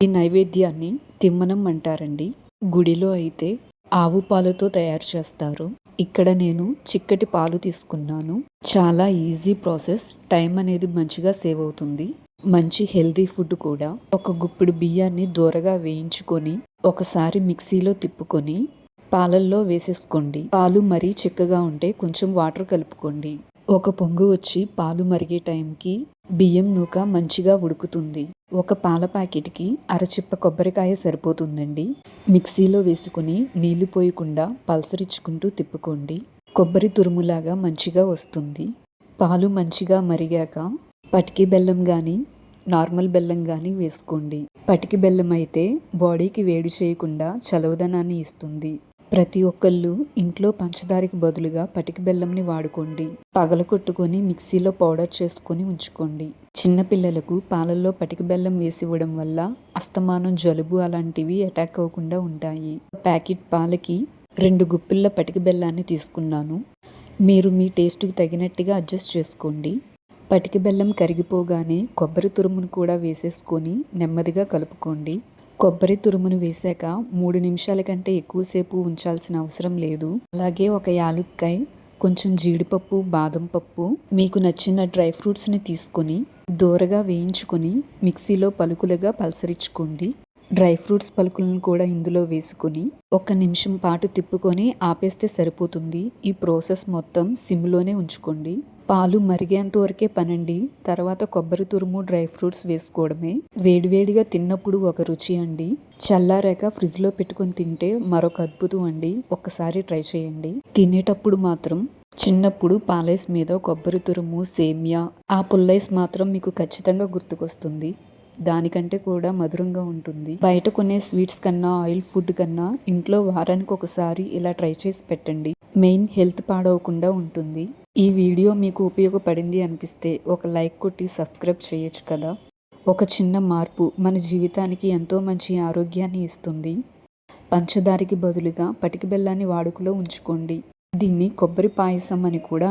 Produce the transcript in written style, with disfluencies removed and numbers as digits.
ఈ నైవేద్యాన్ని తిమ్మనం అంటారండి. గుడిలో అయితే ఆవు పాలతో తయారు చేస్తారు. ఇక్కడ నేను చిక్కటి పాలు తీసుకున్నాను. చాలా ఈజీ ప్రాసెస్, టైం అనేది మంచిగా సేవ్ అవుతుంది. మంచి హెల్దీ ఫుడ్ కూడా. ఒక గుప్పిడి బియ్యాన్ని దూరగా వేయించుకొని ఒకసారి మిక్సీలో తిప్పుకొని పాలల్లో వేసేసుకోండి. పాలు మరీ చిక్కగా ఉంటే కొంచెం వాటర్ కలుపుకోండి. ఒక పొంగు వచ్చి పాలు మరిగే టైంకి బియ్యం నూక మంచిగా ఉడుకుతుంది. ఒక పాల ప్యాకెట్కి అరచిప్ప కొబ్బరికాయ సరిపోతుందండి. మిక్సీలో వేసుకుని నీళ్లు పోయకుండా పల్సరించుకుంటూ తిప్పుకోండి. కొబ్బరి తురుములాగా మంచిగా వస్తుంది. పాలు మంచిగా మరిగాక పటికి బెల్లం కానీ నార్మల్ బెల్లం కానీ వేసుకోండి. పటికి బెల్లం అయితే బాడీకి వేడి చేయకుండా చలవదనాన్ని ఇస్తుంది. ప్రతి ఒక్కళ్ళు ఇంట్లో పంచదారకి బదులుగా పటికి బెల్లంని వాడుకోండి. పగలకొట్టుకొని మిక్సీలో పౌడర్ చేసుకొని ఉంచుకోండి. చిన్నపిల్లలకు పాలల్లో పటికి బెల్లం వేసి ఇవ్వడం వల్ల అస్తమానం జలుబు అలాంటివి అటాక్ అవ్వకుండా ఉంటాయి. ప్యాకెట్ పాలకి 2 గుప్పిళ్ళ పటికి బెల్లాన్ని తీసుకున్నాను. మీరు మీ టేస్ట్కి తగినట్టుగా అడ్జస్ట్ చేసుకోండి. పటికి బెల్లం కరిగిపోగానే కొబ్బరి తురుమును కూడా వేసేసుకొని నెమ్మదిగా కలుపుకోండి. కొబ్బరి తురుమును వేశాక 3 నిమిషాల కంటే ఎక్కువసేపు ఉంచాల్సిన అవసరం లేదు. అలాగే ఒక యాలుక్కాయ, కొంచెం జీడిపప్పు, బాదం పప్పు, మీకు నచ్చిన డ్రై ఫ్రూట్స్ని తీసుకొని దూరగా వేయించుకొని మిక్సీలో పలుకులుగా పలసరించుకోండి. డ్రై ఫ్రూట్స్ పలుకులను కూడా ఇందులో వేసుకొని 1 నిమిషం పాటు తిప్పుకొని ఆపేస్తే సరిపోతుంది. ఈ ప్రాసెస్ మొత్తం సిమ్లోనే ఉంచుకోండి. పాలు మరిగేంత వరకే పనండి. తర్వాత కొబ్బరి తురుము, డ్రై ఫ్రూట్స్ వేసుకోవడమే. వేడివేడిగా తిన్నప్పుడు ఒక రుచి అండి. చల్లారాక ఫ్రిడ్జ్లో పెట్టుకొని తింటే మరొక అద్భుతం అండి. ఒక్కసారి ట్రై చేయండి. తినేటప్పుడు మాత్రం చిన్నప్పుడు పాలైస్ మీద కొబ్బరి తురుము, సేమియా, ఆ పుల్లైస్ మాత్రం మీకు ఖచ్చితంగా గుర్తుకొస్తుంది. దానికంటే కూడా మధురంగా ఉంటుంది. బయట కొనే స్వీట్స్ కన్నా, ఆయిల్ ఫుడ్ కన్నా ఇంట్లో వారానికి ఒకసారి ఇలా ట్రై చేసి పెట్టండి. మెయిన్ హెల్త్ పాడవకుండా ఉంటుంది. ఈ వీడియో మీకు ఉపయోగపడింది అనిపిస్తే ఒక లైక్ కొట్టి సబ్స్క్రైబ్ చేయొచ్చు కదా. ఒక చిన్న మార్పు మన జీవితానికి ఎంతో మంచి ఆరోగ్యాన్ని ఇస్తుంది. పంచదారకి బదులుగా పటికి బెల్లాన్ని వాడుకలో ఉంచుకోండి. దీన్ని కొబ్బరి పాయసం అని కూడా